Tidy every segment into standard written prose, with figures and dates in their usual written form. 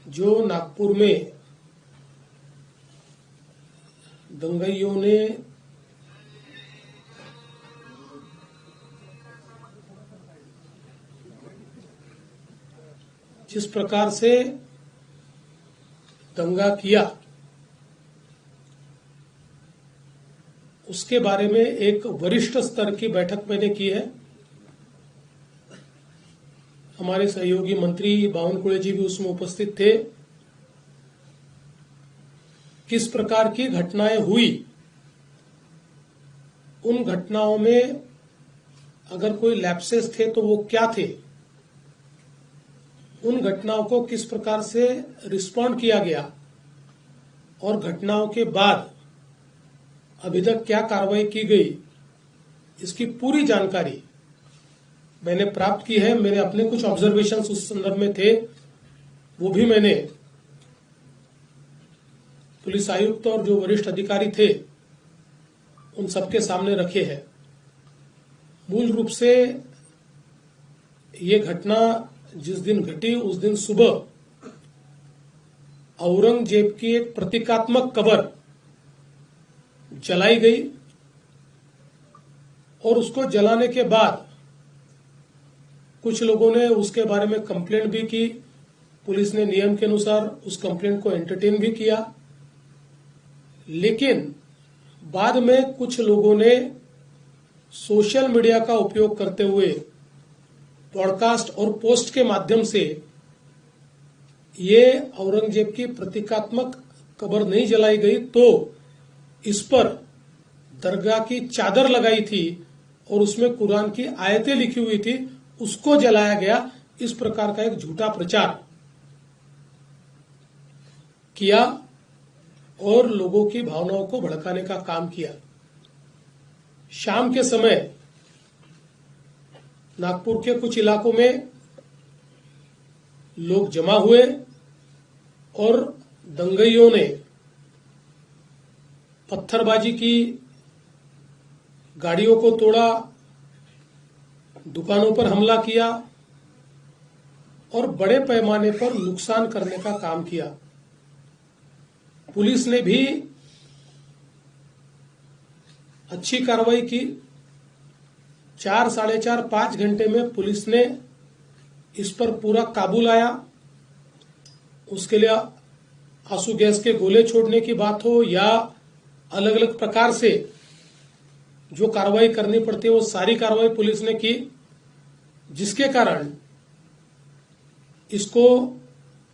जो नागपुर में दंगाइयों ने जिस प्रकार से दंगा किया उसके बारे में एक वरिष्ठ स्तर की बैठक मैंने की है। हमारे सहयोगी मंत्री बावनकुळे जी भी उसमें उपस्थित थे। किस प्रकार की घटनाएं हुई, उन घटनाओं में अगर कोई लैप्सेस थे तो वो क्या थे, उन घटनाओं को किस प्रकार से रिस्पॉन्ड किया गया और घटनाओं के बाद अभी तक क्या कार्रवाई की गई, इसकी पूरी जानकारी मैंने प्राप्त की है। मेरे अपने कुछ ऑब्जर्वेशंस उस संदर्भ में थे, वो भी मैंने पुलिस आयुक्त और जो वरिष्ठ अधिकारी थे उन सबके सामने रखे हैं। मूल रूप से ये घटना जिस दिन घटी उस दिन सुबह औरंगजेब की एक प्रतीकात्मक कब्र जलाई गई और उसको जलाने के बाद कुछ लोगों ने उसके बारे में कंप्लेंट भी की। पुलिस ने नियम के अनुसार उस कंप्लेंट को एंटरटेन भी किया, लेकिन बाद में कुछ लोगों ने सोशल मीडिया का उपयोग करते हुए पॉडकास्ट और पोस्ट के माध्यम से ये औरंगजेब की प्रतीकात्मक कब्र नहीं जलाई गई तो इस पर दरगाह की चादर लगाई थी और उसमें कुरान की आयतें लिखी हुई थी, उसको जलाया गया। इस प्रकार का एक झूठा प्रचार किया और लोगों की भावनाओं को भड़काने का काम किया। शाम के समय नागपुर के कुछ इलाकों में लोग जमा हुए और दंगाइयों ने पत्थरबाजी की, गाड़ियों को तोड़ा, दुकानों पर हमला किया और बड़े पैमाने पर नुकसान करने का काम किया। पुलिस ने भी अच्छी कार्रवाई की। 4, साढ़े 4, 5 घंटे में पुलिस ने इस पर पूरा काबू लाया। उसके लिए आंसू गैस के गोले छोड़ने की बात हो या अलग अलग प्रकार से जो कार्रवाई करनी पड़ती है वो सारी कार्रवाई पुलिस ने की, जिसके कारण इसको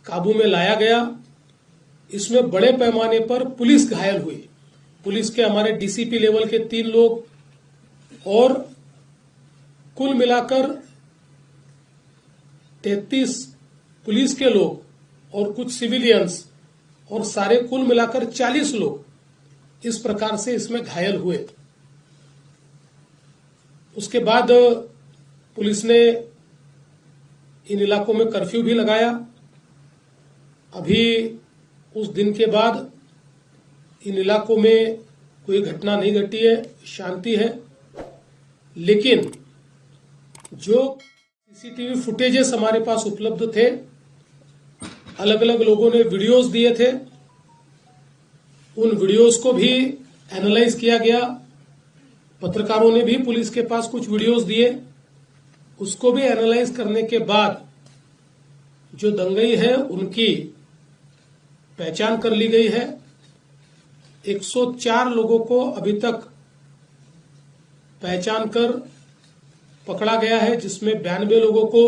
काबू में लाया गया। इसमें बड़े पैमाने पर पुलिस घायल हुई। पुलिस के हमारे डीसीपी लेवल के 3 लोग और कुल मिलाकर 33 पुलिस के लोग और कुछ सिविलियंस और सारे कुल मिलाकर 40 लोग इस प्रकार से इसमें घायल हुए। उसके बाद पुलिस ने इन इलाकों में कर्फ्यू भी लगाया। अभी उस दिन के बाद इन इलाकों में कोई घटना नहीं घटी है, शांति है। लेकिन जो सीसीटीवी फुटेजेस हमारे पास उपलब्ध थे, अलग अलग लोगों ने वीडियोस दिए थे, उन वीडियोस को भी एनालाइज किया गया। पत्रकारों ने भी पुलिस के पास कुछ वीडियोस दिए, उसको भी एनालाइज करने के बाद जो दंगाई है उनकी पहचान कर ली गई है। 104 लोगों को अभी तक पहचान कर पकड़ा गया है, जिसमें 92 लोगों को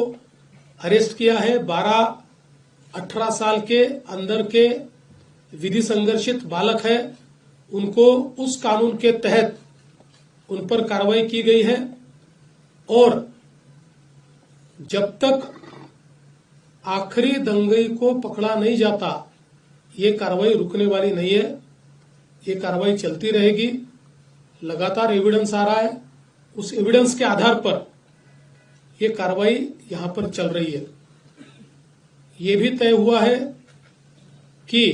अरेस्ट किया है। 12-18 साल के अंदर के विधि संघर्षित बालक है, उनको उस कानून के तहत उन पर कार्रवाई की गई है। और जब तक आखिरी दंगाई को पकड़ा नहीं जाता ये कार्रवाई रुकने वाली नहीं है, ये कार्रवाई चलती रहेगी। लगातार एविडेंस आ रहा है, उस एविडेंस के आधार पर ये कार्रवाई यहां पर चल रही है। ये भी तय हुआ है कि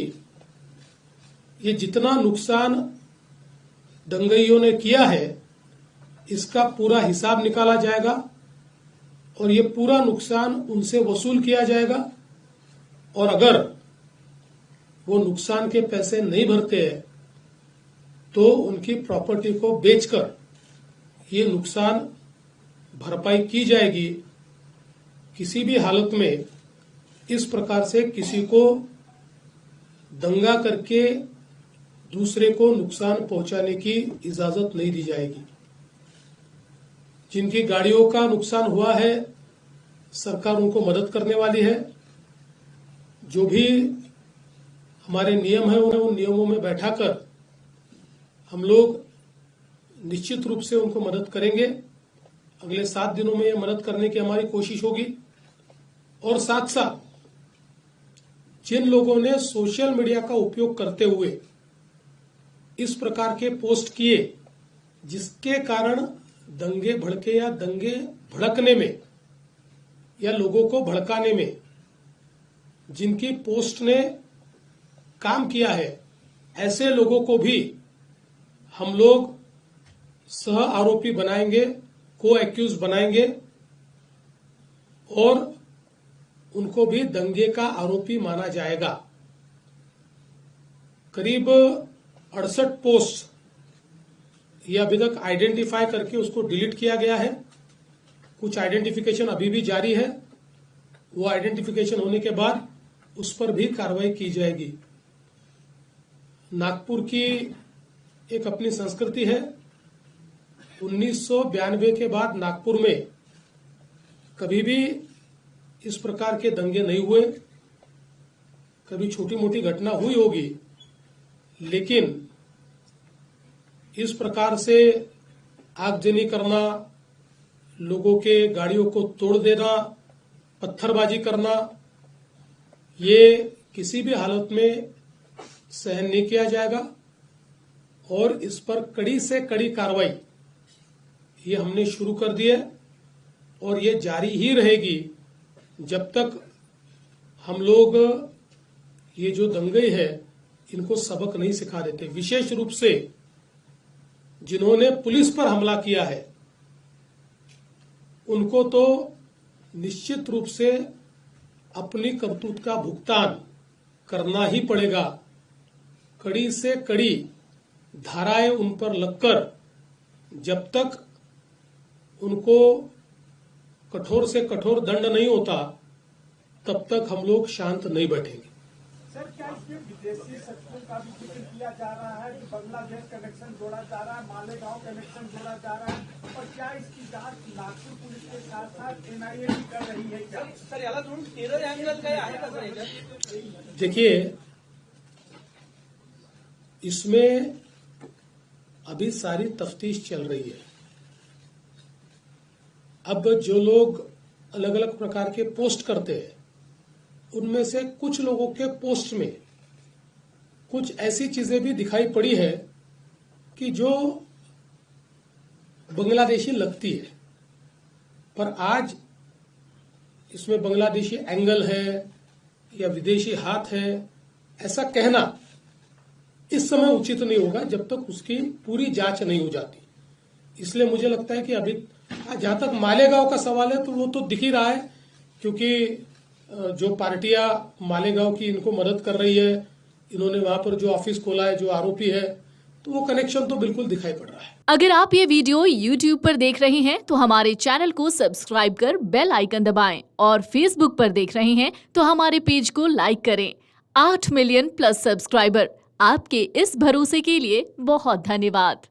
ये जितना नुकसान दंगाइयों ने किया है इसका पूरा हिसाब निकाला जाएगा और ये पूरा नुकसान उनसे वसूल किया जाएगा। और अगर वो नुकसान के पैसे नहीं भरते हैं तो उनकी प्रॉपर्टी को बेचकर ये नुकसान भरपाई की जाएगी। किसी भी हालत में इस प्रकार से किसी को दंगा करके दूसरे को नुकसान पहुंचाने की इजाजत नहीं दी जाएगी। जिनकी गाड़ियों का नुकसान हुआ है सरकार उनको मदद करने वाली है। जो भी हमारे नियम है उन नियमों में बैठाकर हम लोग निश्चित रूप से उनको मदद करेंगे। अगले 7 दिनों में ये मदद करने की हमारी कोशिश होगी। और साथ साथ जिन लोगों ने सोशल मीडिया का उपयोग करते हुए इस प्रकार के पोस्ट किए जिसके कारण दंगे भड़के या दंगे भड़कने में या लोगों को भड़काने में जिनकी पोस्ट ने काम किया है, ऐसे लोगों को भी हम लोग सह आरोपी बनाएंगे, को एक्यूज बनाएंगे और उनको भी दंगे का आरोपी माना जाएगा। करीब 68 पोस्ट ये अभी तक आइडेंटिफाई करके उसको डिलीट किया गया है। कुछ आइडेंटिफिकेशन अभी भी जारी है। वो आइडेंटिफिकेशन होने के बाद उस पर भी कार्रवाई की जाएगी। नागपुर की एक अपनी संस्कृति है। 1992 के बाद नागपुर में कभी भी इस प्रकार के दंगे नहीं हुए। कभी छोटी मोटी घटना हुई होगी, लेकिन इस प्रकार से आगजनी करना, लोगों के गाड़ियों को तोड़ देना, पत्थरबाजी करना, ये किसी भी हालत में सहन नहीं किया जाएगा। और इस पर कड़ी से कड़ी कार्रवाई ये हमने शुरू कर दी है और ये जारी ही रहेगी जब तक हम लोग ये जो दंगे है इनको सबक नहीं सिखा देते। विशेष रूप से जिन्होंने पुलिस पर हमला किया है उनको तो निश्चित रूप से अपनी करतूत का भुगतान करना ही पड़ेगा। कड़ी से कड़ी धाराएं उन पर लगकर जब तक उनको कठोर से कठोर दंड नहीं होता तब तक हम लोग शांत नहीं बैठेंगे। सर, क्या इसमें विदेशी शस्त्रों का भी जिक्र किया जा रहा है कि बांग्लादेश कनेक्शन जोड़ा जा रहा है, मालेगांव कनेक्शन जोड़ा जा रहा है, और क्या इसकी जांच नागपुर पुलिस के साथ साथ एनआईए भी कर रही है क्या? सर, याला तुम्ही टेरर एंगल काय आहे का सर? देखिए, इसमें अभी सारी तफ्तीश चल रही है। अब जो लोग अलग अलग प्रकार के पोस्ट करते हैं उनमें से कुछ लोगों के पोस्ट में कुछ ऐसी चीजें भी दिखाई पड़ी है कि जो बांग्लादेशी लगती है, पर आज इसमें बांग्लादेशी एंगल है या विदेशी हाथ है ऐसा कहना इस समय उचित नहीं होगा जब तक उसकी पूरी जांच नहीं हो जाती। इसलिए मुझे लगता है कि अभी जहां तक मालेगांव का सवाल है तो वो तो दिख ही रहा है, क्योंकि जो पार्टियां मालेगांव की इनको मदद कर रही है, इन्होंने वहां पर जो ऑफिस खोला है, जो आरोपी है, तो वो कनेक्शन तो बिल्कुल दिखाई पड़ रहा है। अगर आप ये वीडियो YouTube पर देख रहे हैं तो हमारे चैनल को सब्सक्राइब कर बेल आइकन दबाएं, और Facebook पर देख रहे हैं तो हमारे पेज को लाइक करें। 8 मिलियन प्लस सब्सक्राइबर, आपके इस भरोसे के लिए बहुत धन्यवाद।